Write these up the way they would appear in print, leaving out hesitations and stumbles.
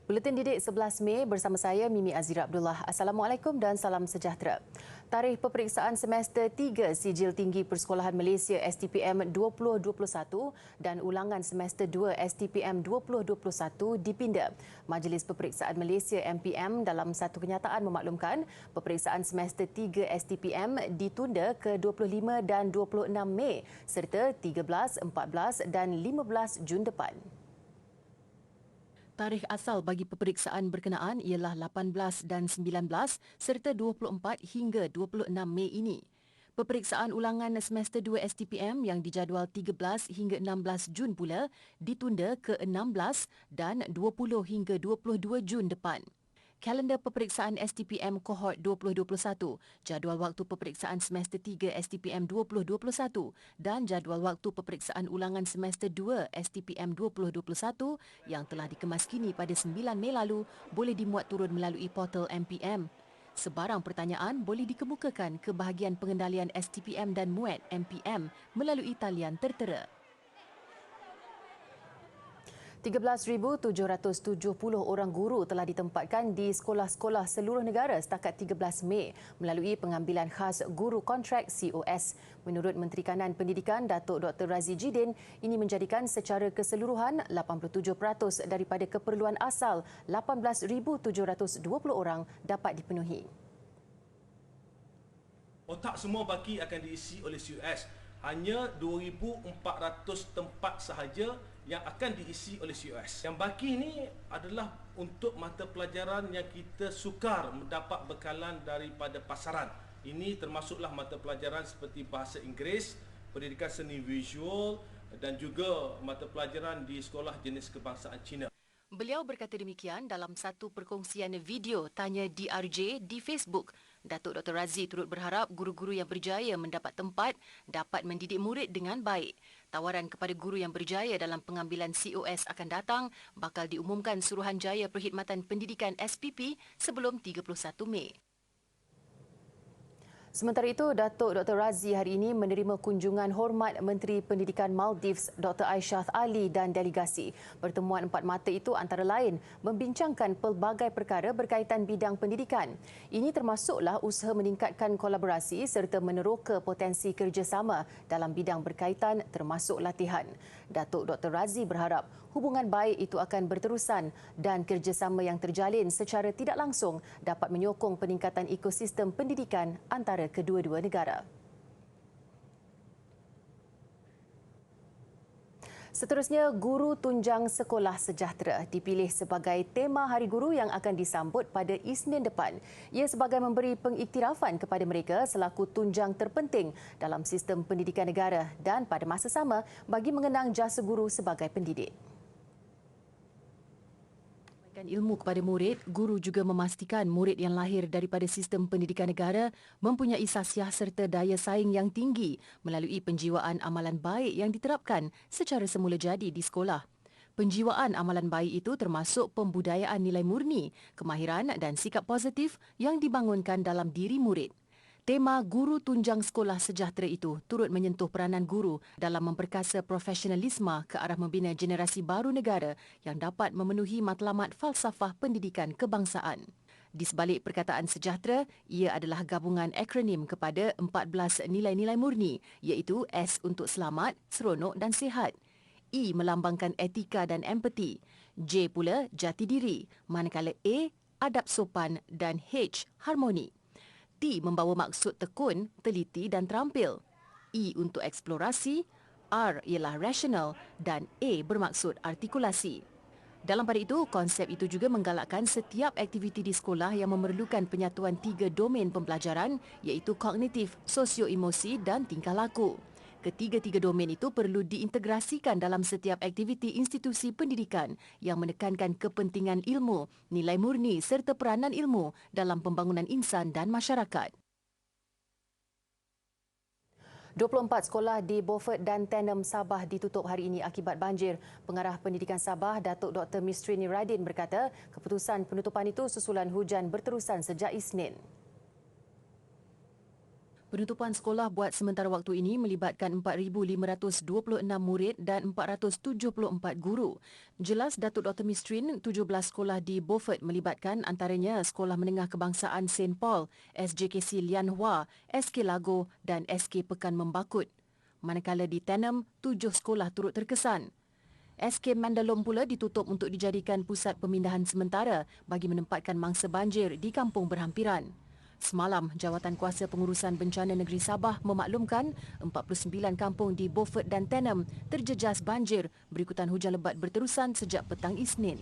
Buletin Didik 11 Mei bersama saya Mimi Azira Abdullah. Assalamualaikum dan salam sejahtera. Tarikh peperiksaan semester 3 Sijil Tinggi Persekolahan Malaysia STPM 2021 dan ulangan semester 2 STPM 2021 dipinda. Majlis Peperiksaan Malaysia MPM dalam satu kenyataan memaklumkan peperiksaan semester 3 STPM ditunda ke 25 dan 26 Mei serta 13, 14 dan 15 Jun depan. Tarikh asal bagi peperiksaan berkenaan ialah 18 dan 19 serta 24 hingga 26 Mei ini. Peperiksaan ulangan semester 2 STPM yang dijadual 13 hingga 16 Jun pula ditunda ke 16 dan 20 hingga 22 Jun depan. Kalender peperiksaan STPM Kohort 2021, jadual waktu peperiksaan semester 3 STPM 2021 dan jadual waktu peperiksaan ulangan semester 2 STPM 2021 yang telah dikemas kini pada 9 Mei lalu boleh dimuat turun melalui portal MPM. Sebarang pertanyaan boleh dikemukakan ke bahagian pengendalian STPM dan muat MPM melalui talian tertera. 13,770 orang guru telah ditempatkan di sekolah-sekolah seluruh negara setakat 13 Mei melalui pengambilan khas guru kontrak COS. Menurut Menteri Kanan Pendidikan Datuk Dr. Razi Jidin, ini menjadikan secara keseluruhan 87% daripada keperluan asal 18,720 orang dapat dipenuhi. Otak semua baki akan diisi oleh COS. Hanya 2,400 tempat sahaja yang akan diisi oleh COS. Yang baki ini adalah untuk mata pelajaran yang kita sukar mendapat bekalan daripada pasaran. Ini termasuklah mata pelajaran seperti bahasa Inggeris, pendidikan seni visual dan juga mata pelajaran di sekolah jenis kebangsaan Cina. Beliau berkata demikian dalam satu perkongsian video Tanya DRJ di Facebook. Datuk Dr. Razi turut berharap guru-guru yang berjaya mendapat tempat dapat mendidik murid dengan baik. Tawaran kepada guru yang berjaya dalam pengambilan COS akan datang bakal diumumkan Suruhanjaya Perkhidmatan Pendidikan SPP sebelum 31 Mei. Sementara itu, Datuk Dr. Razi hari ini menerima kunjungan hormat Menteri Pendidikan Maldives Dr. Aishath Ali dan delegasi. Pertemuan empat mata itu antara lain membincangkan pelbagai perkara berkaitan bidang pendidikan. Ini termasuklah usaha meningkatkan kolaborasi serta meneroka potensi kerjasama dalam bidang berkaitan termasuk latihan. Datuk Dr. Razi berharap hubungan baik itu akan berterusan dan kerjasama yang terjalin secara tidak langsung dapat menyokong peningkatan ekosistem pendidikan antara kedua-dua negara. Seterusnya, Guru Tunjang Sekolah Sejahtera dipilih sebagai tema Hari Guru yang akan disambut pada Isnin depan. Ia sebagai memberi pengiktirafan kepada mereka selaku tunjang terpenting dalam sistem pendidikan negara dan pada masa sama bagi mengenang jasa guru sebagai pendidik. Ilmu kepada murid, guru juga memastikan murid yang lahir daripada sistem pendidikan negara mempunyai sasiah serta daya saing yang tinggi melalui penjiwaan amalan baik yang diterapkan secara semula jadi di sekolah. Penjiwaan amalan baik itu termasuk pembudayaan nilai murni, kemahiran dan sikap positif yang dibangunkan dalam diri murid. Tema Guru Tunjang Sekolah Sejahtera itu turut menyentuh peranan guru dalam memperkasa profesionalisme ke arah membina generasi baru negara yang dapat memenuhi matlamat falsafah pendidikan kebangsaan. Di sebalik perkataan sejahtera, ia adalah gabungan akronim kepada 14 nilai-nilai murni iaitu S untuk selamat, seronok dan sihat. E melambangkan etika dan empati. J pula jati diri, manakala A adab sopan dan H harmoni. T membawa maksud tekun, teliti dan terampil. E untuk eksplorasi, R ialah rasional dan A bermaksud artikulasi. Dalam pada itu, konsep itu juga menggalakkan setiap aktiviti di sekolah yang memerlukan penyatuan 3 domain pembelajaran iaitu kognitif, sosio-emosi dan tingkah laku. Ketiga-tiga domain itu perlu diintegrasikan dalam setiap aktiviti institusi pendidikan yang menekankan kepentingan ilmu, nilai murni serta peranan ilmu dalam pembangunan insan dan masyarakat. 24 sekolah di Beaufort dan Tenem, Sabah ditutup hari ini akibat banjir. Pengarah Pendidikan Sabah, Datuk Dr. Mistrini Radin berkata, keputusan penutupan itu susulan hujan berterusan sejak Isnin. Penutupan sekolah buat sementara waktu ini melibatkan 4,526 murid dan 474 guru. Jelas Datuk Dr. Mistrin, 17 sekolah di Beaufort melibatkan antaranya Sekolah Menengah Kebangsaan St. Paul, SJKC Lian Hua, SK Lago dan SK Pekan Membakut. Manakala di Tenem, 7 sekolah turut terkesan. SK Mandalom pula ditutup untuk dijadikan pusat pemindahan sementara bagi menempatkan mangsa banjir di kampung berhampiran. Semalam, Jawatan Kuasa Pengurusan Bencana Negeri Sabah memaklumkan 49 kampung di Beaufort dan Tenem terjejas banjir berikutan hujan lebat berterusan sejak petang Isnin.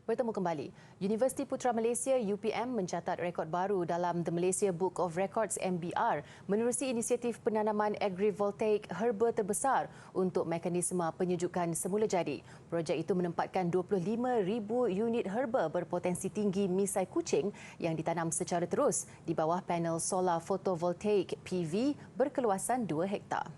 Bertemu kembali. Universiti Putra Malaysia UPM mencatat rekod baru dalam The Malaysia Book of Records MBR menerusi inisiatif penanaman agrivoltaik herba terbesar untuk mekanisme penyejukan semula jadi. Projek itu menempatkan 25,000 unit herba berpotensi tinggi misai kucing yang ditanam secara terus di bawah panel solar fotovoltaik PV berkeluasan 2 hektar.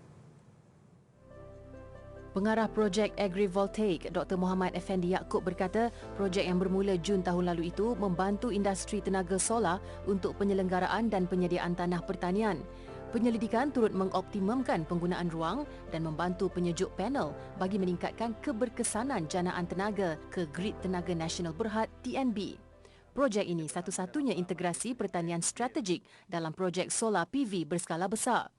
Pengarah projek agrivoltaik Dr. Muhammad Effendi Yaakob berkata projek yang bermula Jun tahun lalu itu membantu industri tenaga solar untuk penyelenggaraan dan penyediaan tanah pertanian. Penyelidikan turut mengoptimumkan penggunaan ruang dan membantu penyejuk panel bagi meningkatkan keberkesanan janaan tenaga ke Grid Tenaga Nasional Berhad TNB. Projek ini satu-satunya integrasi pertanian strategik dalam projek solar PV berskala besar.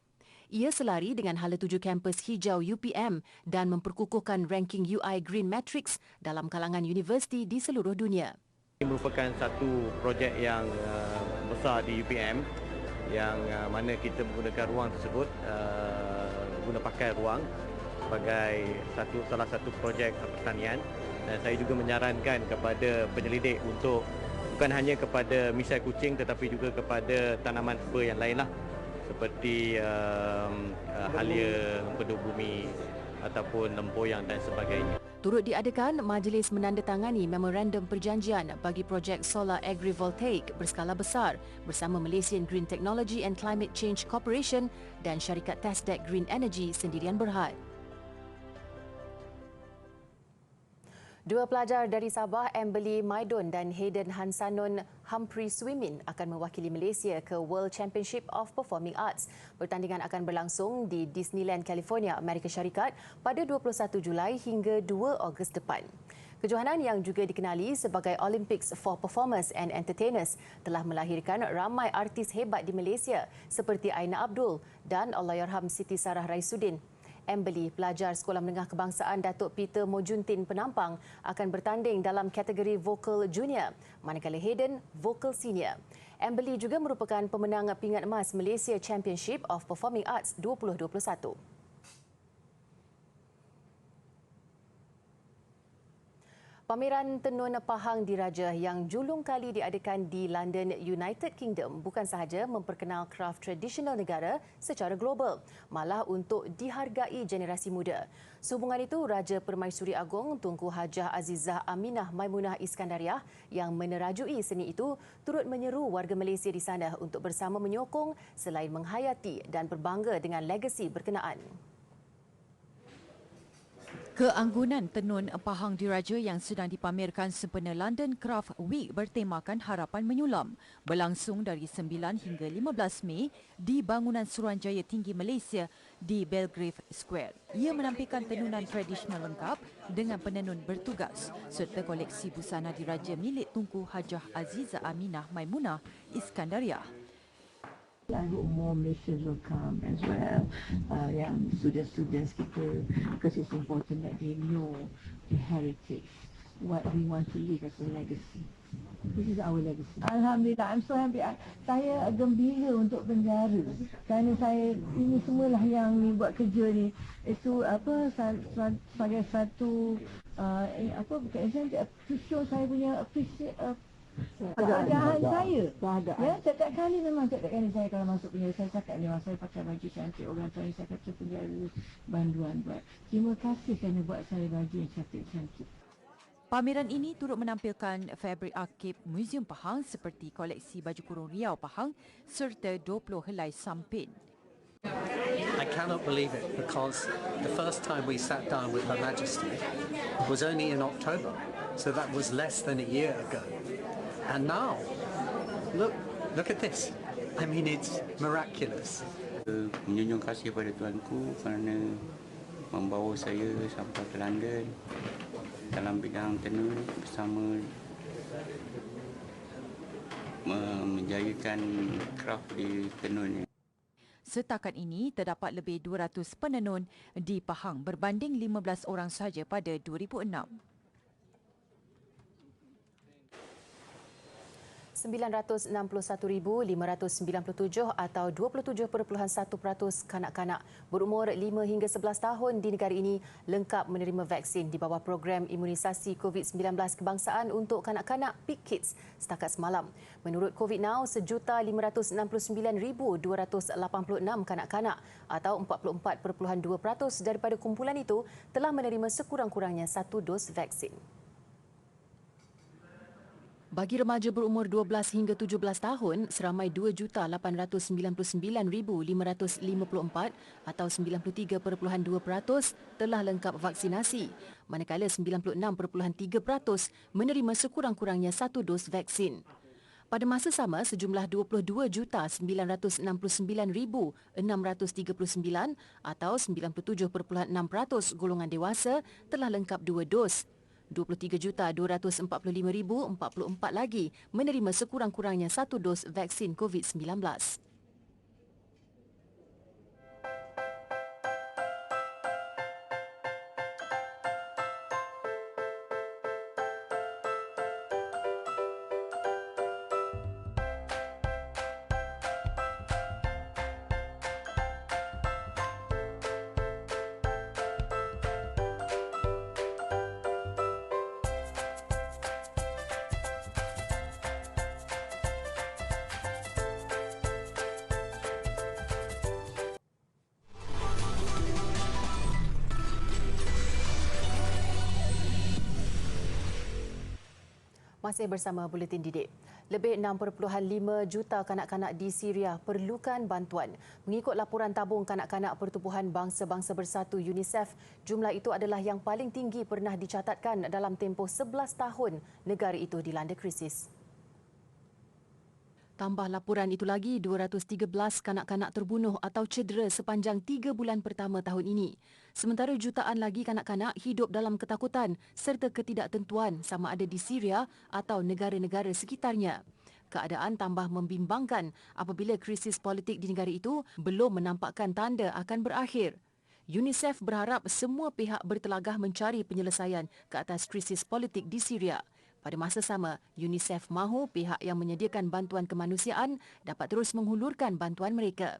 Ia selari dengan hala tuju kampus hijau UPM dan memperkukuhkan ranking UI Green Matrix dalam kalangan universiti di seluruh dunia. Ini merupakan satu projek yang besar di UPM yang mana kita menggunakan ruang tersebut, guna pakai ruang sebagai salah satu projek pertanian, dan saya juga menyarankan kepada penyelidik untuk bukan hanya kepada misai kucing tetapi juga kepada tanaman herba yang lainlah, seperti halia, empedu bumi ataupun lempoyang dan sebagainya. Turut diadakan majlis menandatangani memorandum perjanjian bagi projek solar agrivoltaik berskala besar bersama Malaysian Green Technology and Climate Change Corporation dan syarikat Tasdaq Green Energy Sendirian Berhad. Dua pelajar dari Sabah, Amberly Maidon dan Hayden Hansanon Humphrey Swimin akan mewakili Malaysia ke World Championship of Performing Arts. Pertandingan akan berlangsung di Disneyland, California, Amerika Syarikat pada 21 Julai hingga 2 Ogos depan. Kejohanan yang juga dikenali sebagai Olympics for Performers and Entertainers telah melahirkan ramai artis hebat di Malaysia seperti Aina Abdul dan Allahyarham Siti Sarah Raisuddin. Amberly, pelajar Sekolah Menengah Kebangsaan Datuk Peter Mojuntin Penampang, akan bertanding dalam kategori vokal junior, manakala Hayden vokal senior. Amberly juga merupakan pemenang pingat emas Malaysia Championship of Performing Arts 2021. Pameran Tenun Pahang Diraja yang julung kali diadakan di London, United Kingdom bukan sahaja memperkenal kraf tradisional negara secara global, malah untuk dihargai generasi muda. Sehubungan itu, Raja Permaisuri Agong Tunku Hajah Azizah Aminah Maimunah Iskandariah yang menerajui seni itu turut menyeru warga Malaysia di sana untuk bersama menyokong selain menghayati dan berbangga dengan legasi berkenaan. Keanggunan tenun Pahang Diraja yang sedang dipamerkan sempena London Craft Week bertemakan Harapan Menyulam berlangsung dari 9 hingga 15 Mei di Bangunan Suruhanjaya Tinggi Malaysia di Belgrave Square. Ia menampilkan tenunan tradisional lengkap dengan penenun bertugas serta koleksi busana diraja milik Tunku Hajah Azizah Aminah Maimunah Iskandariah. I hope more Malaysians will come as well, yang students kita, because it's important that they know the heritage, what we want to leave as a legacy. This is our legacy. Alhamdulillah, I'm so happy. Saya gembira untuk penjara kerana saya ini semualah yang ni buat kerja ni. Itu apa sebagai satu bukan insentif, to show saya punya keadaan saya. Ya, setiap kali saya kalau masuk penjara, saya cakap memang saya pakai baju cantik, orang tanya saya kata penjara banduan buat. Terima kasih kerana buat saya baju yang cantik-cantik. Pameran ini turut menampilkan fabrik arkib Museum Pahang seperti koleksi baju kurung Riau Pahang serta 20 helai sampin. I cannot believe it because the first time we sat down with Her Majesty was only in October, so that was less than a year ago. And now, look at this. I mean, it's miraculous. Menjunjung kasih pada tuanku kerana membawa saya sampai ke London dalam bidang tenun bersama menjayakan kraf di tenun. Setakat ini, terdapat lebih 200 penenun di Pahang berbanding 15 orang sahaja pada 2006. 961,597 atau 27.1% kanak-kanak berumur 5 hingga 11 tahun di negara ini lengkap menerima vaksin di bawah program imunisasi COVID-19 kebangsaan untuk kanak-kanak Big Kids setakat semalam. Menurut COVID Now, 1,569,286 kanak-kanak atau 44.2% daripada kumpulan itu telah menerima sekurang-kurangnya 1 dos vaksin. Bagi remaja berumur 12 hingga 17 tahun, seramai 2,899,554 atau 93.2% telah lengkap vaksinasi, manakala 96.3% menerima sekurang-kurangnya 1 dos vaksin. Pada masa sama, sejumlah 22,999,639 atau 97.6% golongan dewasa telah lengkap 2 dos. 23,245,044 lagi menerima sekurang-kurangnya 1 dos vaksin COVID-19. Masih bersama Buletin Didik. Lebih 6.5 juta kanak-kanak di Syria perlukan bantuan. Mengikut laporan tabung kanak-kanak Pertubuhan Bangsa-Bangsa Bersatu UNICEF, jumlah itu adalah yang paling tinggi pernah dicatatkan dalam tempoh 11 tahun negara itu dilanda krisis. Tambah laporan itu lagi, 213 kanak-kanak terbunuh atau cedera sepanjang 3 bulan pertama tahun ini. Sementara jutaan lagi kanak-kanak hidup dalam ketakutan serta ketidaktentuan sama ada di Syria atau negara-negara sekitarnya. Keadaan tambah membimbangkan apabila krisis politik di negara itu belum menampakkan tanda akan berakhir. UNICEF berharap semua pihak bertelagah mencari penyelesaian ke atas krisis politik di Syria. Pada masa sama, UNICEF mahu pihak yang menyediakan bantuan kemanusiaan dapat terus menghulurkan bantuan mereka.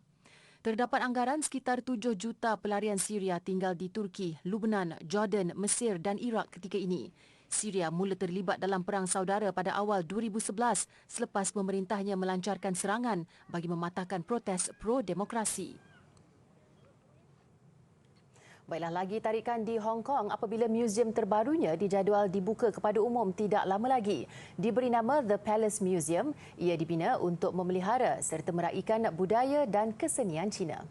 Terdapat anggaran sekitar 7 juta pelarian Syria tinggal di Turki, Lebanon, Jordan, Mesir dan Iraq ketika ini. Syria mula terlibat dalam perang saudara pada awal 2011 selepas pemerintahnya melancarkan serangan bagi mematahkan protes pro-demokrasi. Baiklah, lagi tarikan di Hong Kong apabila muzium terbarunya dijadual dibuka kepada umum tidak lama lagi. Diberi nama The Palace Museum, ia dibina untuk memelihara serta meraihkan budaya dan kesenian Cina.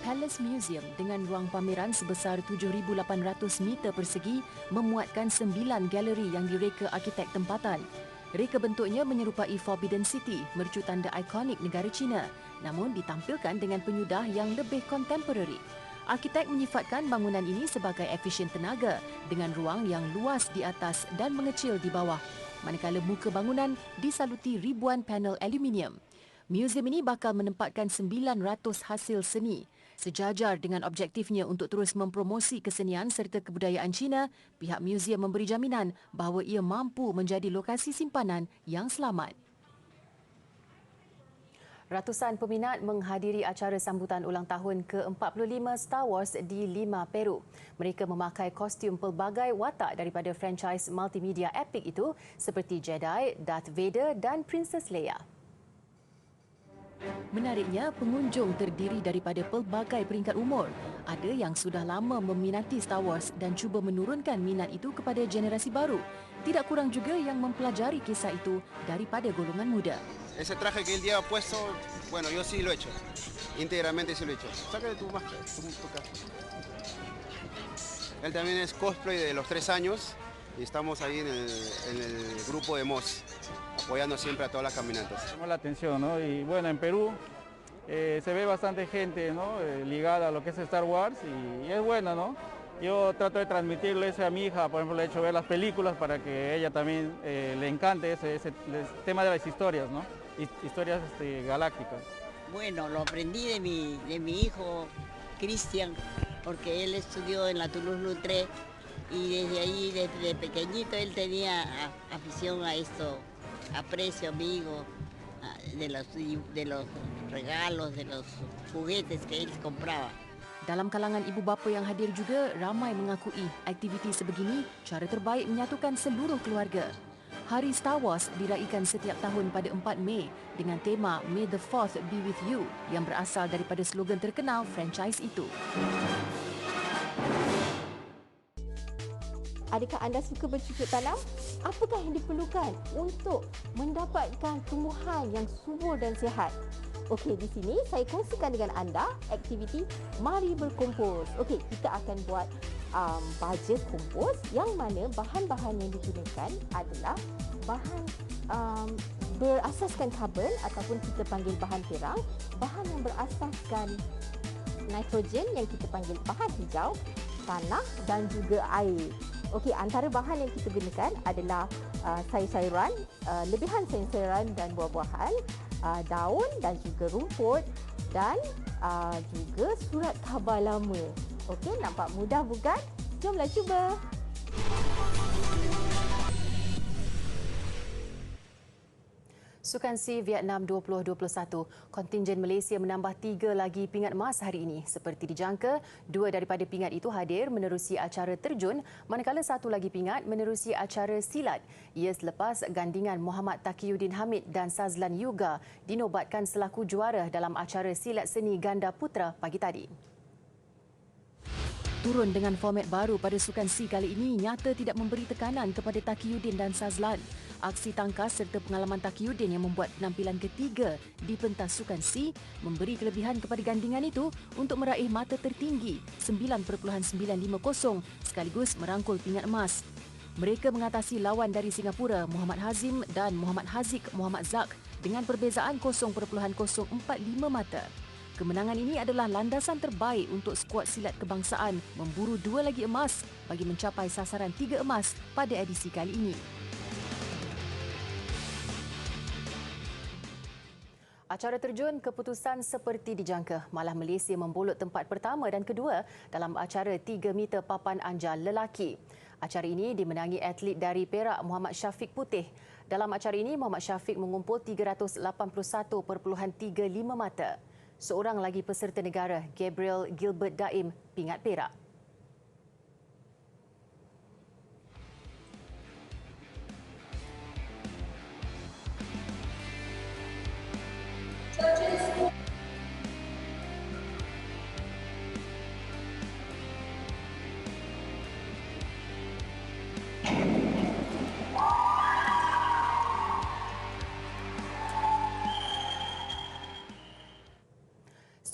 Palace Museum dengan ruang pameran sebesar 7,800 meter persegi memuatkan 9 galeri yang direka arkitek tempatan. Reka bentuknya menyerupai Forbidden City, mercu tanda ikonik negara China, namun ditampilkan dengan penyudah yang lebih kontemporari. Arkitek menyifatkan bangunan ini sebagai efisien tenaga dengan ruang yang luas di atas dan mengecil di bawah, manakala muka bangunan disaluti ribuan panel aluminium. Muzium ini bakal menempatkan 900 hasil seni. Sejajar dengan objektifnya untuk terus mempromosi kesenian serta kebudayaan Cina, pihak muzium memberi jaminan bahawa ia mampu menjadi lokasi simpanan yang selamat. Ratusan peminat menghadiri acara sambutan ulang tahun ke-45 Star Wars di Lima, Peru. Mereka memakai kostum pelbagai watak daripada franchise multimedia epik itu seperti Jedi, Darth Vader dan Princess Leia. Menariknya, pengunjung terdiri daripada pelbagai peringkat umur. Ada yang sudah lama meminati Star Wars dan cuba menurunkan minat itu kepada generasi baru. Tidak kurang juga yang mempelajari kisah itu daripada golongan muda. Ese traje que él lleva puesto Bueno, yo sí lo he hecho. Íntegramente sí lo he hecho. Saca de tu máscara, tu cara. Él también es cosplay de los 3 años y estamos ahí en el grupo de MOS, apoyando siempre a todas las caminatas. Llamó la atención, ¿no? Y bueno, en Perú se ve bastante gente, ¿no? Ligada a lo que es Star Wars y es bueno, ¿no? Yo trato de transmitirle eso a mi hija, por ejemplo, le he hecho ver las películas para que ella también le encante ese tema de las historias, ¿no? Historias galácticas. Bueno, lo aprendí de mi hijo Cristian, porque él estudió en la Toulouse-Lautrec y desde ahí, desde pequeñito, él tenía afición a esto, aprecio, amigo, de los regalos, de los juguetes que él compraba. Dalam kalangan ibu bapa yang hadir juga, ramai mengakui aktiviti sebegini cara terbaik menyatukan seluruh keluarga. Hari Star Wars diraikan setiap tahun pada 4 Mei dengan tema May the Fourth be with you yang berasal daripada slogan terkenal franchise itu. Adakah anda suka bercucuk tanam? Apakah yang diperlukan untuk mendapatkan tumbuhan yang subur dan sihat? Okey, di sini saya kongsikan dengan anda aktiviti Mari Berkompos. Okey, kita akan buat baja kompos yang mana bahan-bahan yang digunakan adalah bahan berasaskan karbon ataupun kita panggil bahan perang, bahan yang berasaskan nitrogen yang kita panggil bahan hijau, tanah dan juga air. Okey, antara bahan yang kita gunakan adalah sayur-sayuran, lebihan sayur-sayuran dan buah-buahan, daun dan juga rumput dan juga surat khabar lama. Okey, nampak mudah bukan? Jomlah cuba. Sukan SEA Vietnam 2021, kontingen Malaysia menambah 3 lagi pingat emas hari ini. Seperti dijangka, 2 daripada pingat itu hadir menerusi acara terjun, manakala 1 lagi pingat menerusi acara silat. Ia selepas gandingan Muhammad Taqiyuddin Hamid dan Sazlan Yuga dinobatkan selaku juara dalam acara silat seni ganda putra pagi tadi. Turun dengan format baru pada Sukan SEA kali ini nyata tidak memberi tekanan kepada Taqiyuddin dan Sazlan. Aksi tangkas serta pengalaman Taqiyuddin yang membuat penampilan ketiga di pentas Sukan SEA memberi kelebihan kepada gandingan itu untuk meraih mata tertinggi 9.950 sekaligus merangkul pingat emas. Mereka mengatasi lawan dari Singapura Muhammad Hazim dan Muhammad Haziq Muhammad Zak dengan perbezaan 0.045 mata. Kemenangan ini adalah landasan terbaik untuk skuad silat kebangsaan memburu 2 lagi emas bagi mencapai sasaran 3 emas pada edisi kali ini. Acara terjun keputusan seperti dijangka. Malah Malaysia membolot tempat pertama dan kedua dalam acara 3 meter papan anjal lelaki. Acara ini dimenangi atlet dari Perak Muhammad Syafiq Putih. Dalam acara ini, Muhammad Syafiq mengumpul 381.35 mata. Seorang lagi peserta negara, Gabriel Gilbert Daim, pingat perak.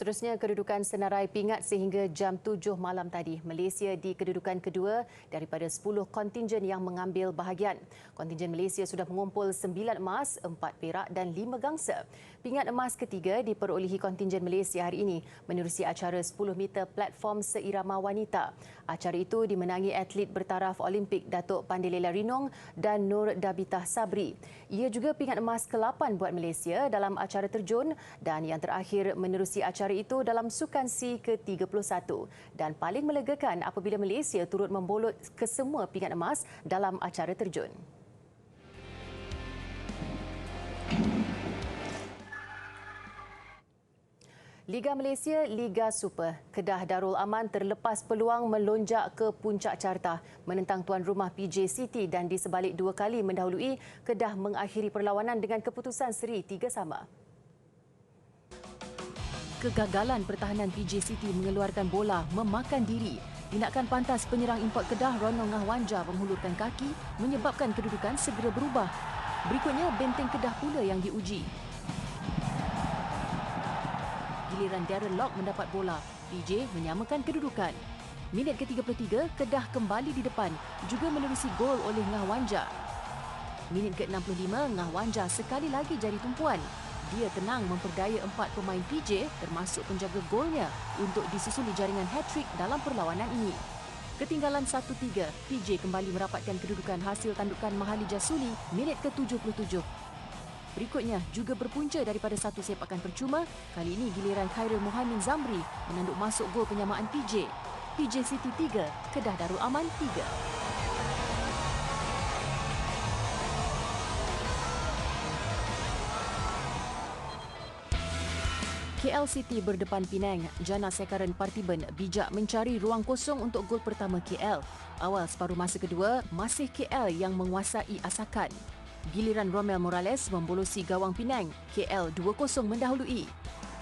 Seterusnya, kedudukan senarai pingat sehingga jam 7 malam tadi. Malaysia di kedudukan kedua daripada 10 kontingen yang mengambil bahagian. Kontingen Malaysia sudah mengumpul 9 emas, 4 perak dan 5 gangsa. Pingat emas ketiga diperolehi kontingen Malaysia hari ini menerusi acara 10 meter platform seirama wanita. Acara itu dimenangi atlet bertaraf Olimpik Datuk Pandelela Rinong dan Nur Dabitah Sabri. Ia juga pingat emas ke-8 buat Malaysia dalam acara terjun dan yang terakhir menerusi acara itu dalam Sukan SEA ke-31 dan paling melegakan apabila Malaysia turut membolot kesemua pingat emas dalam acara terjun. Liga Malaysia, Liga Super. Kedah Darul Aman terlepas peluang melonjak ke puncak carta menentang tuan rumah PJ City dan di sebalik 2 kali mendahului, Kedah mengakhiri perlawanan dengan keputusan seri 3-3. Kegagalan pertahanan PJ City mengeluarkan bola memakan diri. Tindakan pantas penyerang import Kedah Ronald Ngahwanja menghulurkan kaki menyebabkan kedudukan segera berubah. Berikutnya, benteng Kedah pula yang diuji. giliran Darren Lock mendapat bola. PJ menyamakan kedudukan. Minit ke-33, Kedah kembali di depan, juga menerusi gol oleh Ngah Wanja. Minit ke-65, Ngah Wanja sekali lagi jadi tumpuan. Dia tenang memperdaya 4 pemain PJ termasuk penjaga golnya untuk disusuli jaringan hat-trick dalam perlawanan ini. Ketinggalan 1-3, PJ kembali merapatkan kedudukan hasil tandukan Mahali Jasuli minit ke-77. Berikutnya juga berpunca daripada satu sepakan percuma, kali ini giliran Khairul Muhammad Zamri menanduk masuk gol penyamaan PJ. PJ City 3, Kedah Darul Aman 3. KL City berdepan Penang. Jana Sekaran Parthiban bijak mencari ruang kosong untuk gol pertama KL. Awal separuh masa kedua, masih KL yang menguasai asakan. Giliran Romel Morales membolosi gawang Penang. KL 2-0 mendahului.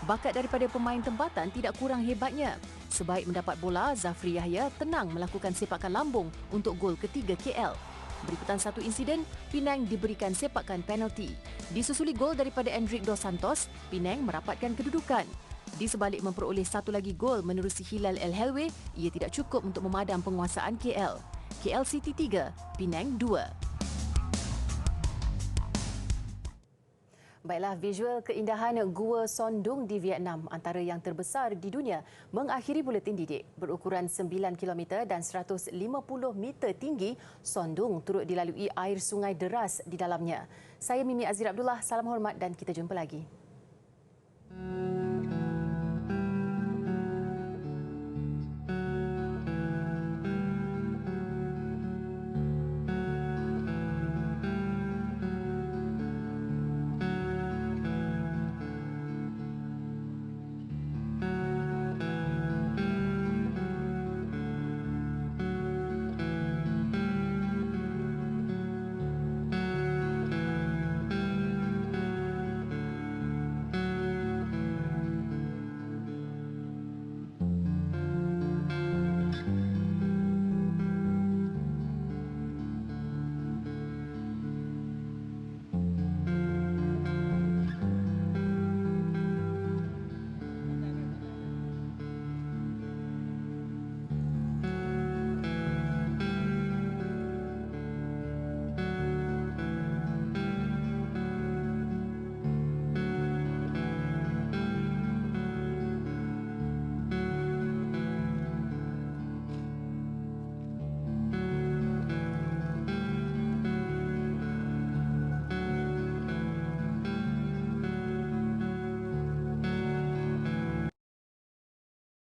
Bakat daripada pemain tempatan tidak kurang hebatnya. Sebaik mendapat bola, Zafri Yahya tenang melakukan sepakan lambung untuk gol ketiga KL. Berikutan satu insiden, Penang diberikan sepakan penalti. Disusuli gol daripada Endrick Dos Santos, Penang merapatkan kedudukan. Di sebalik memperoleh satu lagi gol menerusi Hilal El Helwe, ia tidak cukup untuk memadam penguasaan KL. KL City 3, Penang 2. Baiklah, visual keindahan Gua Sondung di Vietnam, antara yang terbesar di dunia, mengakhiri buletin didik. Berukuran 9 km dan 150 meter tinggi, Sondung turut dilalui air sungai deras di dalamnya. Saya Mimi Azir Abdullah, salam hormat dan kita jumpa lagi.